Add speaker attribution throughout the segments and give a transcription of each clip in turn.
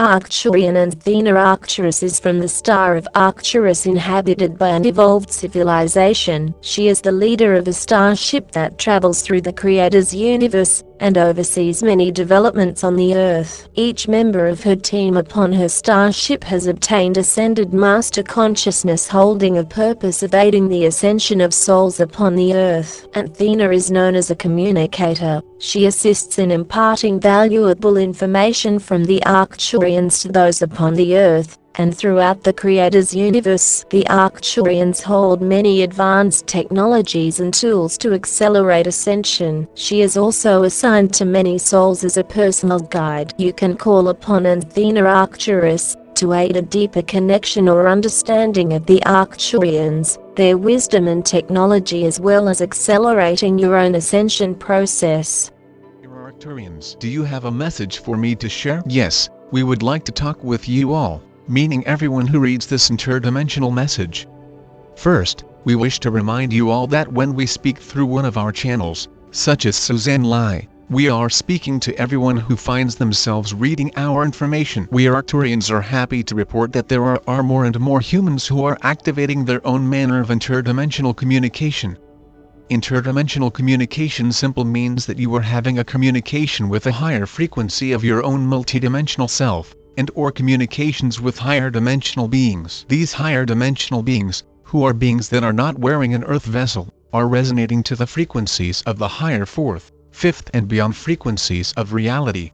Speaker 1: Arcturian and Athena. Arcturus is from the star of Arcturus, inhabited by an evolved civilization. She is the leader of a starship that travels through the Creator's universe and oversees many developments on the Earth. Each member of her team upon her starship has obtained ascended master consciousness, holding a purpose of aiding the ascension of souls upon the Earth. Athena is known as a communicator. She assists in imparting valuable information from the Arcturians to those upon the Earth and throughout the Creator's universe. The Arcturians hold many advanced technologies and tools to accelerate ascension. She is also assigned to many souls as a personal guide. You can call upon Athena Arcturus to aid a deeper connection or understanding of the Arcturians, their wisdom and technology, as well as accelerating your own ascension process.
Speaker 2: Arcturians, do you have a message for me to share? Yes, we would like to talk with you all, meaning everyone who reads this interdimensional message. First, we wish to remind you all that when we speak through one of our channels, such as Suzanne Lie, we are speaking to everyone who finds themselves reading our information. We Arcturians are happy to report that there are more and more humans who are activating their own manner of interdimensional communication. Interdimensional communication simply means that you are having a communication with a higher frequency of your own multidimensional self, and/or communications with higher dimensional beings. These higher dimensional beings, who are beings that are not wearing an earth vessel, are resonating to the frequencies of the higher fourth, fifth and beyond frequencies of reality.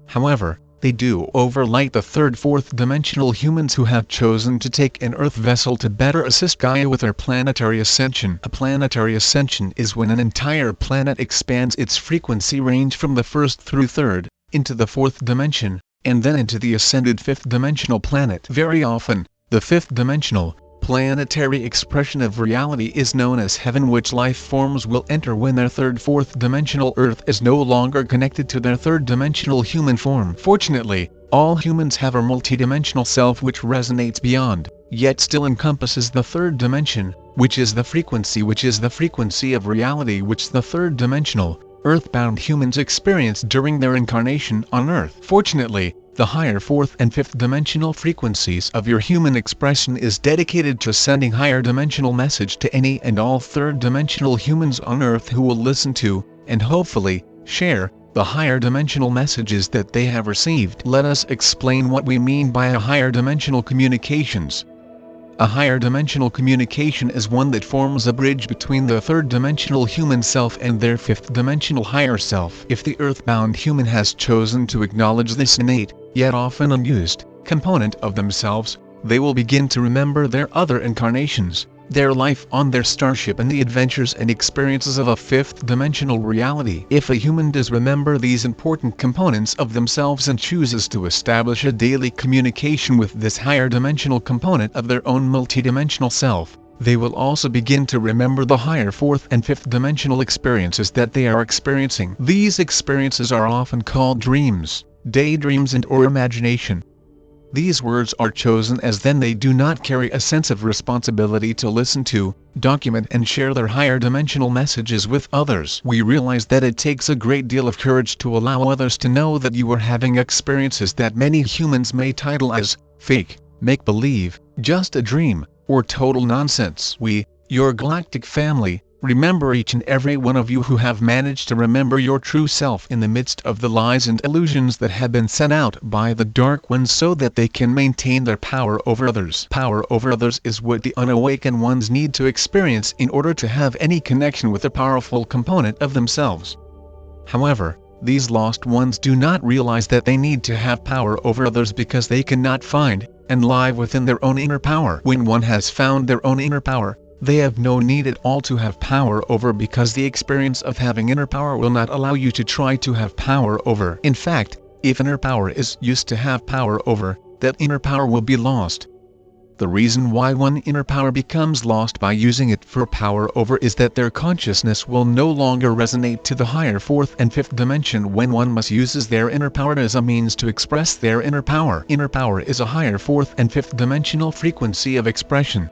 Speaker 2: However, they do overlight the third, fourth dimensional humans who have chosen to take an earth vessel to better assist Gaia with their planetary ascension. A planetary ascension is when an entire planet expands its frequency range from the first through third, into the fourth dimension, and then into the ascended fifth dimensional planet. Very often, the fifth dimensional, planetary expression of reality is known as heaven, which life forms will enter when their third, fourth dimensional Earth is no longer connected to their third dimensional human form. Fortunately, all humans have a multidimensional self which resonates beyond, yet still encompasses the third dimension, which is the frequency of reality which the third dimensional, earthbound humans experience during their incarnation on Earth. Fortunately, the higher fourth and fifth dimensional frequencies of your human expression is dedicated to sending higher dimensional message to any and all third dimensional humans on Earth who will listen to, and hopefully, share, the higher dimensional messages that they have received. Let us explain what we mean by a higher dimensional communications. A higher dimensional communication is one that forms a bridge between the third dimensional human self and their fifth dimensional higher self. If the earthbound human has chosen to acknowledge this innate, yet often unused, component of themselves, they will begin to remember their other incarnations, their life on their starship, and the adventures and experiences of a fifth dimensional reality. If a human does remember these important components of themselves and chooses to establish a daily communication with this higher dimensional component of their own multidimensional self, they will also begin to remember the higher fourth and fifth dimensional experiences that they are experiencing. These experiences are often called dreams, daydreams, and/or imagination. These words are chosen as then they do not carry a sense of responsibility to listen to, document and share their higher dimensional messages with others. We realize that it takes a great deal of courage to allow others to know that you are having experiences that many humans may title as fake, make-believe, just a dream, or total nonsense. We, your galactic family, remember each and every one of you who have managed to remember your true self in the midst of the lies and illusions that have been sent out by the dark ones so that they can maintain their power over others. Power over others is what the unawakened ones need to experience in order to have any connection with a powerful component of themselves. However, these lost ones do not realize that they need to have power over others because they cannot find and live within their own inner power. When one has found their own inner power, they have no need at all to have power over, because the experience of having inner power will not allow you to try to have power over. In fact, if inner power is used to have power over, that inner power will be lost. The reason why one inner power becomes lost by using it for power over is that their consciousness will no longer resonate to the higher fourth and fifth dimension when one must uses their inner power as a means to express their inner power. Inner power is a higher fourth and fifth dimensional frequency of expression.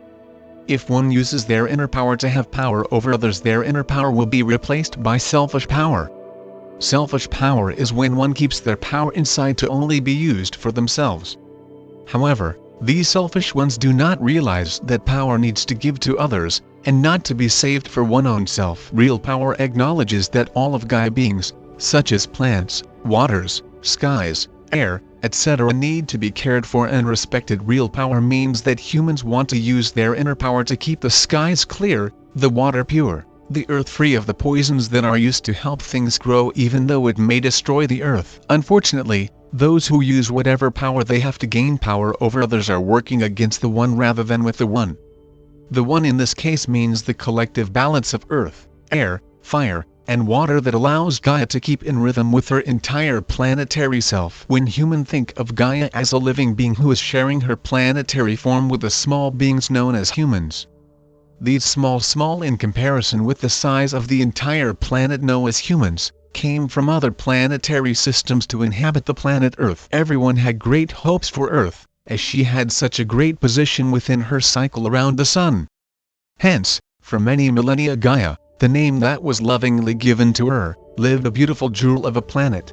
Speaker 2: If one uses their inner power to have power over others, their inner power will be replaced by selfish power. Selfish power is when one keeps their power inside to only be used for themselves. However, these selfish ones do not realize that power needs to give to others, and not to be saved for one's own self. Real power acknowledges that all of Gaia beings, such as plants, waters, skies, air, etc. need to be cared for and respected. Real power means that humans want to use their inner power to keep the skies clear, the water pure, the earth free of the poisons that are used to help things grow even though it may destroy the earth. Unfortunately, those who use whatever power they have to gain power over others are working against the one rather than with the one. The one in this case means the collective balance of earth, air, fire, and water that allows Gaia to keep in rhythm with her entire planetary self. When humans think of Gaia as a living being who is sharing her planetary form with the small beings known as humans. These small in comparison with the size of the entire planet known as humans, came from other planetary systems to inhabit the planet Earth. Everyone had great hopes for Earth, as she had such a great position within her cycle around the sun. Hence, for many millennia Gaia, the name that was lovingly given to her, lived a beautiful jewel of a planet.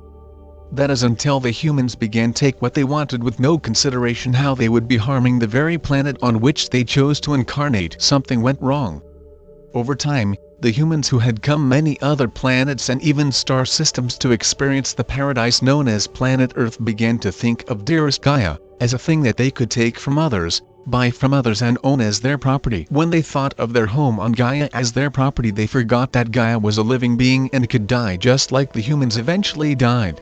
Speaker 2: That is until the humans began take what they wanted with no consideration how they would be harming the very planet on which they chose to incarnate. Something went wrong. Over time, the humans who had come many other planets and even star systems to experience the paradise known as planet Earth began to think of dearest Gaia as a thing that they could take from others, buy from others and own as their property. When they thought of their home on Gaia as their property, they forgot that Gaia was a living being and could die just like the humans eventually died.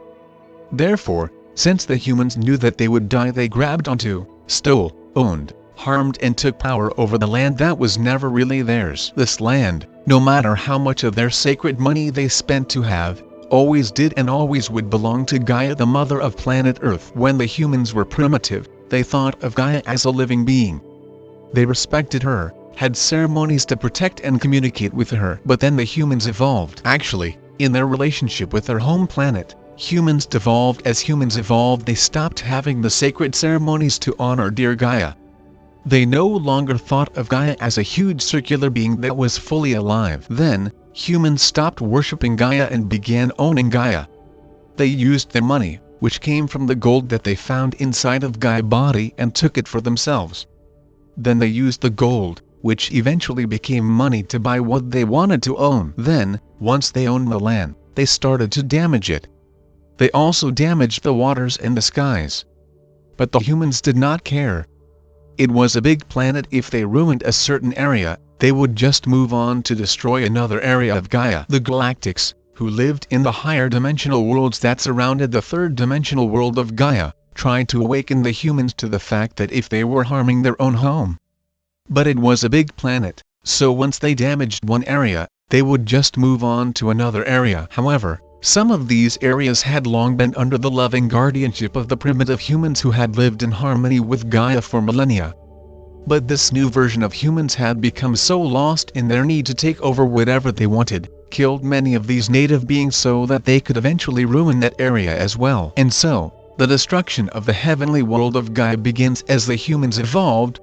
Speaker 2: Therefore, since the humans knew that they would die, they grabbed onto, stole, owned, harmed and took power over the land that was never really theirs. This land, no matter how much of their sacred money they spent to have, always did and always would belong to Gaia, the mother of planet Earth. When the humans were primitive, they thought of Gaia as a living being. They respected her, had ceremonies to protect and communicate with her. But then the humans evolved. Actually, in their relationship with their home planet, humans devolved. As humans evolved, they stopped having the sacred ceremonies to honor dear Gaia. They no longer thought of Gaia as a huge circular being that was fully alive. Then, humans stopped worshipping Gaia and began owning Gaia. They used their money, which came from the gold that they found inside of Gaia's body, and took it for themselves. Then they used the gold, which eventually became money, to buy what they wanted to own. Then, once they owned the land, they started to damage it. They also damaged the waters and the skies. But the humans did not care. It was a big planet. If they ruined a certain area, they would just move on to destroy another area of Gaia. The Galactics, who lived in the higher dimensional worlds that surrounded the third dimensional world of Gaia, tried to awaken the humans to the fact that if they were harming their own home. But it was a big planet, so once they damaged one area, they would just move on to another area. However, some of these areas had long been under the loving guardianship of the primitive humans who had lived in harmony with Gaia for millennia. But this new version of humans had become so lost in their need to take over whatever they wanted, killed many of these native beings so that they could eventually ruin that area as well. And so, the destruction of the heavenly world of Gaia begins. As the humans evolved,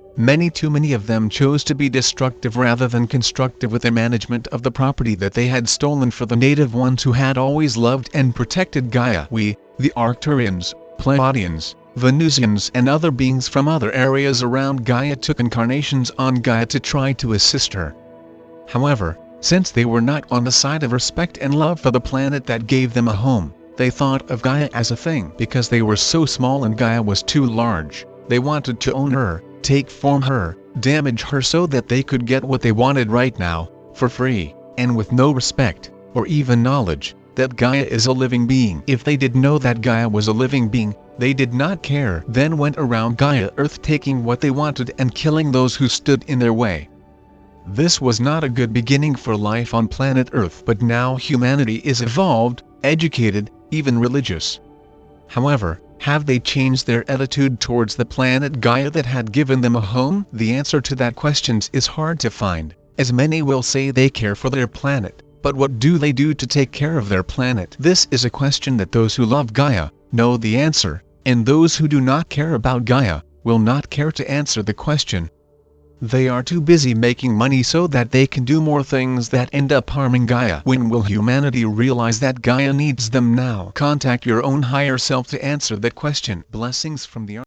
Speaker 2: too many of them chose to be destructive rather than constructive with their management of the property that they had stolen for the native ones who had always loved and protected Gaia. We, the Arcturians, Pleiadians, Venusians and other beings from other areas around Gaia took incarnations on Gaia to try to assist her. However, since they were not on the side of respect and love for the planet that gave them a home, they thought of Gaia as a thing. Because they were so small and Gaia was too large, they wanted to own her, take from her, damage her so that they could get what they wanted right now, for free, and with no respect, or even knowledge, that Gaia is a living being. If they did know that Gaia was a living being, they did not care. Then went around Gaia Earth taking what they wanted and killing those who stood in their way. This was not a good beginning for life on planet Earth. But now humanity is evolved, educated, even religious. However, have they changed their attitude towards the planet Gaia that had given them a home? The answer to that question is hard to find, as many will say they care for their planet, but what do they do to take care of their planet? This is a question that those who love Gaia know the answer, and those who do not care about Gaia will not care to answer the question. They are too busy making money so that they can do more things that end up harming Gaia. When will humanity realize that Gaia needs them now? Contact your own higher self to answer that question. Blessings from the